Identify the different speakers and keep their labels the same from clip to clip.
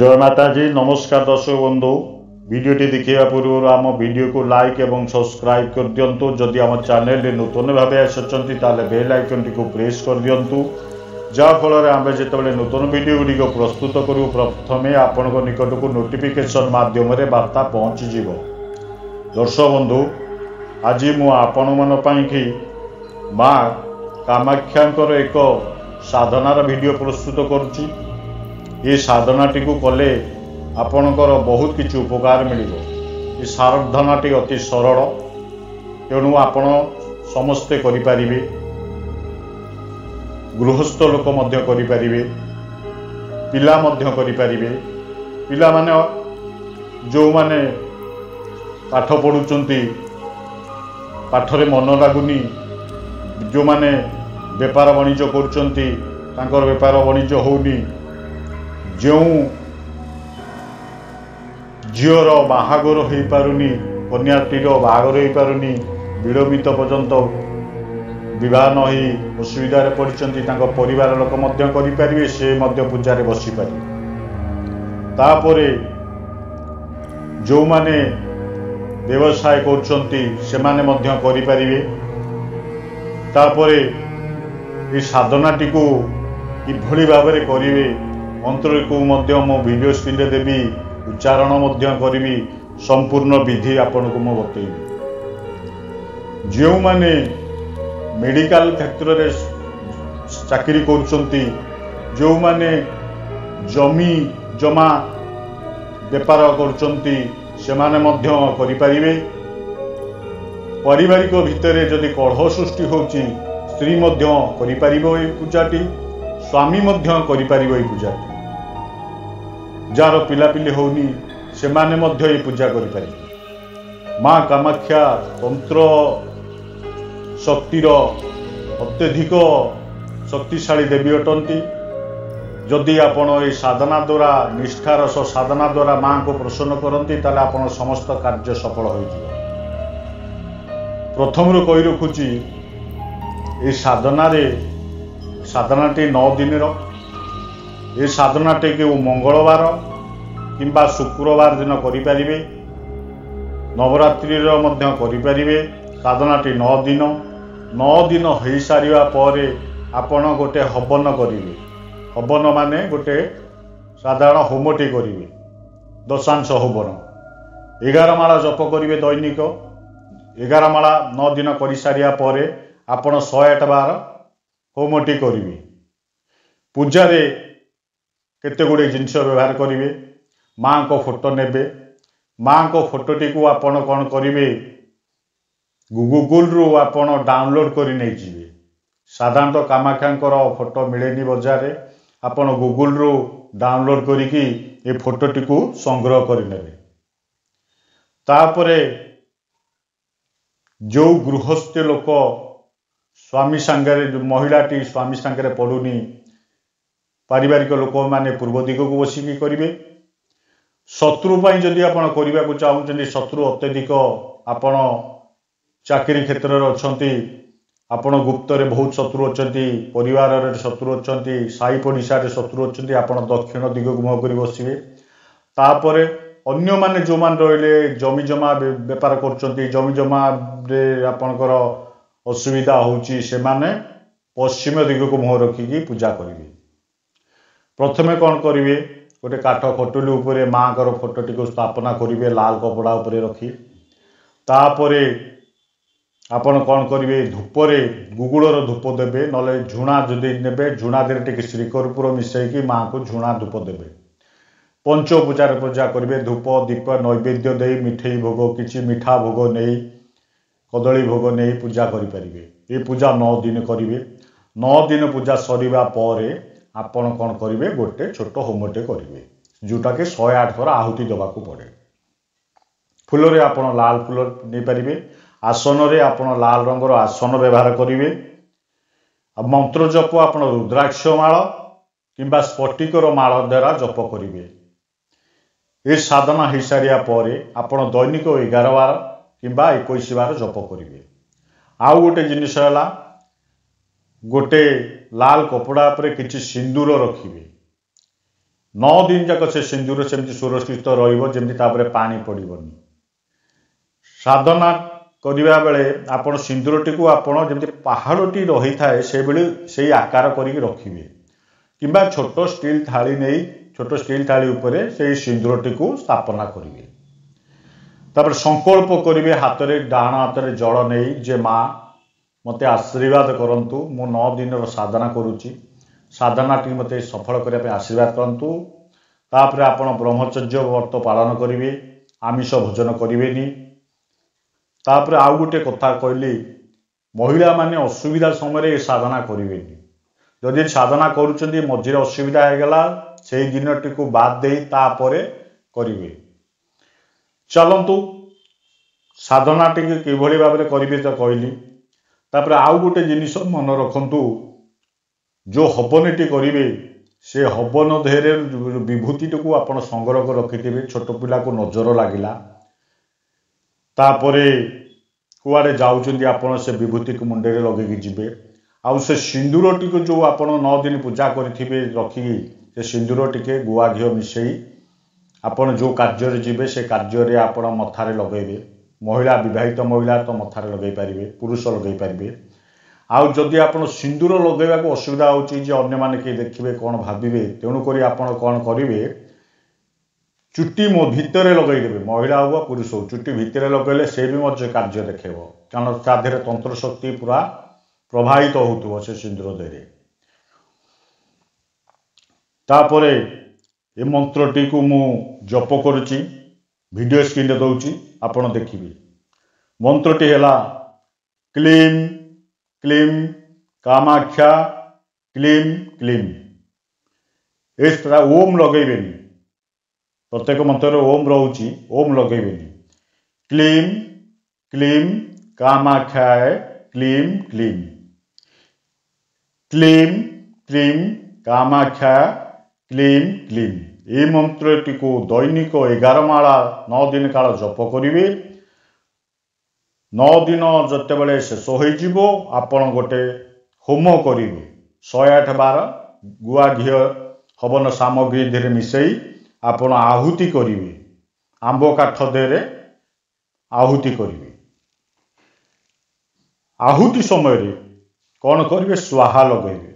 Speaker 1: जय माता जी। नमस्कार दर्शक बंधु, वीडियोटी देखा पूर्व आम वीडियो को लाइक एवं सब्सक्राइब कर दिंतु। जदि आम चैनल नूतन भाव आसुँच बेल आइकन टी प्रेस कर दिंतु, जहाँफल आम जो नूतन वीडियो गुड़िक प्रस्तुत करूँ प्रथमे आपण निकट को नोटिफिकेशन माध्यम वार्ता पहुँचीज। दर्शक बंधु, आज मुझे माँ कामाख्यांकर एक साधनार वीडियो प्रस्तुत करुच्ची। ये साधनाटी को कले आपणकर बहुत किसी उपकार मिल। ये साधनाटी अति सरल, तेणु आपण समस्ते करें। गृहस्थ लोक मध्य करें, पिला मध्य करें। पिला माने जो माने पाठ पढ़ुचंती, पाठरे मन लगुनी, जो माने बेपार वाणिज्य करुचंती तांकर बेपार वाणिज्य होनी, जो झीर बाहागर हो पारुनी, कन्याटीर बाहागर हो पारुनी, विलंबित पर्यंत विवाह न हो असुविधा पड़ती, परिवार लोक करें, से पूजार बसीपारे। तापरे जो माने व्यवसाय करें। तापरे ये साधनाटी को किभली भाव में करेंगे मंत्र को मो वीडियो स्क्रीन रे देवी, उच्चारण करी, संपूर्ण विधि आपन को मो बतैबी। जो माने मेडिकल क्षेत्र रे चाकरी करुचंती, जो माने जमी जमा बेपार करुचंती, से माने मध्य करि परिबे। पारिवारिक भितर जदि कलह सृष्टि होची, स्त्री मध्य करि परिबो ए पूजाटी, स्वामी मध्य करि परिबो ए पूजाटी। जार पिलापिली होनी से माने मध्य ये पूजा करें। माँ कामाख्या तंत्र शक्तिर अत्यधिक शक्तिशाली देवी अटंती। जदि आपण ये साधना द्वारा, निष्ठार सह साधना द्वारा माँ को प्रसन्न करती, ताले आपण समस्त कार्य सफल हो। प्रथम कही रखुची, ये साधनाटी 9 दिन। ये साधनाटी के मंगलवार किंबा शुक्रवार दिन करें, नवरात्रि करें। साधनाटी 9 दिन। 9 दिन हो सारा पर आपण गोटे हवन करेंगे। हवन माने गोटे साधारण होमटी करेंगे, दशांश हवन। 11 माला जप करेंगे दैनिक। 11 माला 9 दिन कर सारा पर आपण 108 बार होमटी करेंगे। पूजार केते गुड़े जिनस व्यवहार करेंगे। माँ को फोटो नेबे। माँ को फोटोटी को आपण कौन करेंगे, गूगल रु आपण डाउनलोड कर नहीं जाइए। साधारणतः कामाख्यांकर फोटो मिलेनी बजार, आपण गूगल रु डाउनलोड करिकी ए फोटोटी को संग्रह करने। तापरे जो गृहस्थ लोक स्वामी सांगे, महिलाटी स्वामी सांगे पड़ुनी, पारिवारिक लोक माने पूर्व दिग को बसिकी करेंगे। शत्रु जदि आप करने को चाहते, शत्रु अत्यधिक आपण चाकरी क्षेत्र में अच्छा, आपण गुप्त बहुत शत्रु अच्छा, परिवार शत्रु अच्छा, साई पड़िशा शत्रु अच्छा, आप दक्षिण दिग को मुह कर बसवे। तापर अन्य माने जो मान रहिले जमी जमा बेपार कर, जमी जमा आपणकर असुविधा होची, से माने पश्चिम दिग को मुह रखिकी पूजा करेंगे। प्रथमे कौन करेंगे, गोटे काठ खटुली उपरे माँ को फोटोटी को स्थापना करेंगे, लाल कपड़ा उपरे रखी। तापरे आपण कौन करेंगे, धूपरे गुगुलर धूप देवे, नले झुणा जदि नेबे, झुणा दे टिके श्रीकर्पूर मिसैकी माँ को झुणा धूप देवे। पंचपूजार पूजा करेंगे। धूप दीप नैवेद्य दे, मिठे भोग, किसी मिठा भोग नहीं, कदली भोग नहीं पूजा करें। ये पूजा 9 दिन करेंगे। 9 दिन पूजा सरिबा परे आपण कौन करेंगे, गोटे छोट होमटे करेंगे, जोटा के 108 थर आहुति देवाकू पड़े। फूल रे आपण लाल फूल नहीं पारे। आसन रे आपण लाल रंगर आसन व्यवहार करेंगे। मंत्र जप आपण रुद्राक्ष माल किंबा स्फटिकर माल द्वारा जप करेंगे। ये साधना हो सारा पर आपण दैनिक 11 बार किंबा 21 बार जप करेंगे। आउ गोटे जिनिस है, गोटे लाल कपड़ा पर किसी सिंदूर रखिए। 9 दिन जाक से सिंदूर सेमती सुरक्षित रहिबो जेमती तापरे पानी पड़िबोनी। साधना करिबा बेले आपण सिंदूरटी को आपण जेमती पहाड़टी रही थाए से बेले सेही आकार करिक रखिबे किंबा छोटो स्टील थाली नहीं छोटो स्टील थाली उपरे सेही सिंदूरटी को स्थापना करिवे। तापर संकल्प करिवे हाथ रे डाण हाथ रे जल नहीं जे माँ मते आशीर्वाद करंतु मु 9 दिन साधना करूची साधना टी मते सफल करने पे आशीर्वाद करंतु। तापर आपण ब्रह्मचर्य व्रत पालन करिवे आमिष भोजन करिवेनी। तापर आउ गोटे कथा कहली महिला माने असुविधा समय साधना करिवेनी। जदि साधना करूचंदी मझिरे असुविधा हो गला से दिनटी को बाद दे तापरे करिवे। चलंतु साधना टी किभली भाव में करिवे तो कहली। तापर आउ गोटे जिनिस मन रखंतु जो हवनटी करिवे से हवन देहरे विभूति को आपण संग्रह कर रखिथिबे। छोट पिला को नजर लागिला तापरे कुआडे जाउचंदी आपण से विभूति को मुंडे रे लगेगी जिबे। आउ से सिंदूर टी को जो आपण 9 दिन पूजा करिथिबे रखी से सिंदूर टिके गुआ घिओ मिसई आपण जो कार्य रे जिबे से कार्य रे आपण मथारे लगेबे। महिला विवाहित महिला तो मथारे लगेई पारिबे पुरुष लगेई पारिबे। आउ जदि आपण सिंदूर लगेबा को असुविधा होची जे अन्य माने के देखिबे कोन भाबिबे तेणु करी आपण कोन करिवे चुट्टी मो भितरे लगेई देबे। महिला हो पुरुष हो चुट्टी भितरे लगेले से भी मजे कार्य देखेबो कारण ताधरे तंत्र शक्ति पूरा प्रभावित होतुव से सिंदूर देरे। तापरे ए मंत्रटी को मु जप करूची वीडियो स्क्रीन रे दउची आपण देखिबे। मंत्रटी हैला क्लीम क्लीम कामाख्या क्लीम क्लीम। इस तरह ओम लगेबेनी प्रत्येक मंत्र ओम रहुची ओम लगेबेनी। क्लीम क्लीम कामाख्याय क्लीम क्लीम क्लीम क्लीम कामाख्या क्लीम क्लीम। ये मंत्रटी को दैनिक 11 माला 9 दिन काल जप करिवे। 9 दिन जतेबेले शेष हो आपण गोटे होम करिवे 108 बार गुआ घी हवन सामग्री धीरे मिसई आपण आहुति करिवे। आंब काठ देरे आहुति करिवे। आहुति समय रे कौन करिवे स्वाहा लगेबे।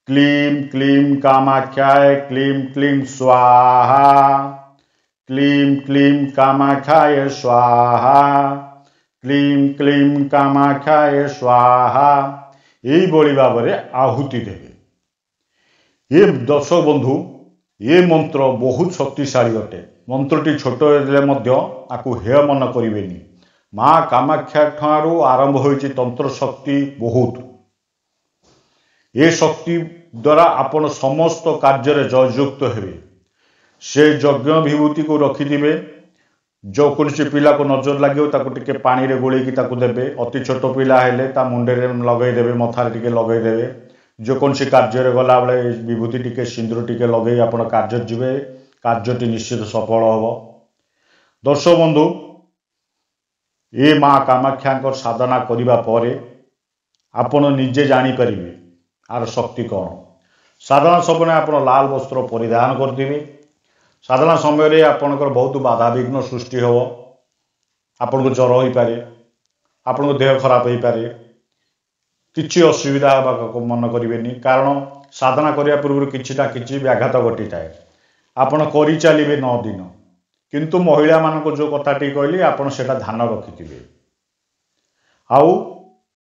Speaker 1: क्लीम क्लीम कामाख्याय क्लीम क्लीम स्वाहा क्लीम क्लीम कामाख्याय स्वाहा क्लीम क्लीम कामाख्याय स्वाहा। यही बड़ी भाव में आहुति देवे। ये दर्शक बंधु ये मंत्र बहुत शक्तिशाली अटे। मंत्रटी छोट आपको हेय मन करेनि। माँ कामाख्या ठारू आरंभ होइछि तंत्र शक्ति बहुत। ये शक्ति द्वारा आपण समस्त कार्य जययुक्त हेबे। से यज्ञ विभूति को रखिथिबे जो कौन पिला को नजर लगे टिके पानी रे गोलेकी देवे। अति छोट पिला हेले ता मुंडे रे लगेदेवे मथारे टिके लगेदेवे। जो कौन कार्य गला बेले विभूति टिके सिंदूर टिके लगे आपण कार्य जीवे कार्यटी निश्चित सफल हम। दर्शक बंधु ये माँ कामाख्या साधना करिबा परे आपण निजे जानीपर आर शक्ति कौन। साधारण समय आपण लाल वस्त्र परिधान करथिबे। साधारण समय आपणकर बहुत बाधा विघ्न सृष्टि हो। आपन को ज्वर हो पारे आपन को देह खराब हो पारे किछि असुविधा को मन करेनि कारण साधना करिया पूर्व किछिटा किछि व्याघात घटी थाए। आपण करि चलिबे 9 दिन किंतु महिला मान जो कथाटी कहली आपण सेटा ध्यान रखिथिबे। आउ